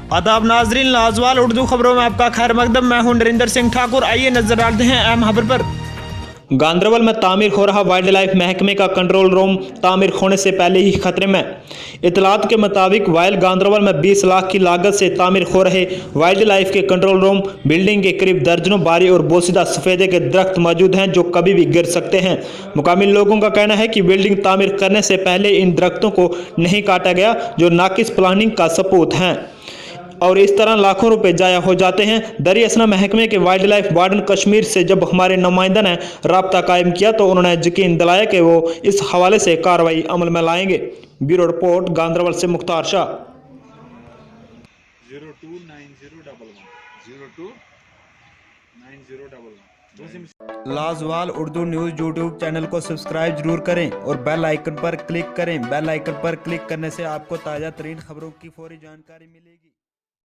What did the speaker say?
आदाब नाजरीन, लाजवाल उर्दू खबरों में आपका खैर मकदम। मैं हूं नरेंद्र सिंह ठाकुर। आइए नजर डालते हैं अहम खबर पर। गांदरबल में तामीर हो रहा वाइल्डलाइफ महकमे का कंट्रोल रूम तामीर होने से पहले ही खतरे में। इतलात के मुताबिक गांदरबल में 20 लाख की लागत से तामीर हो रहे वाइल्डलाइफ के कंट्रोल रूम बिल्डिंग के करीब दर्जनों बारी और बोसीदा सफेदे के दरख्त मौजूद हैं जो कभी भी गिर सकते हैं। मुकामी लोगों का कहना है कि बिल्डिंग तामीर करने से पहले इन दरख्तों को नहीं काटा गया, जो नाकिस प्लानिंग का सबूत हैं, और इस तरह लाखों रुपए जाया हो जाते हैं। दरअसल महकमे के वाइल्डलाइफ वार्डन कश्मीर से जब हमारे नुमाइंदा ने रब्ता कायम किया तो उन्होंने यकीन दिलाया कि वो इस हवाले से कार्रवाई अमल में लाएंगे। ब्यूरो रिपोर्ट, गांदरबल से Mukhtar Shah. 029011 Lajawal Urdu news YouTube channel को सब्सक्राइब जरूर करें और बेल आइकन पर क्लिक करें। बेल आइकन पर क्लिक करने से आपको ताज़ा तरीन खबरों की फौरी जानकारी मिलेगी।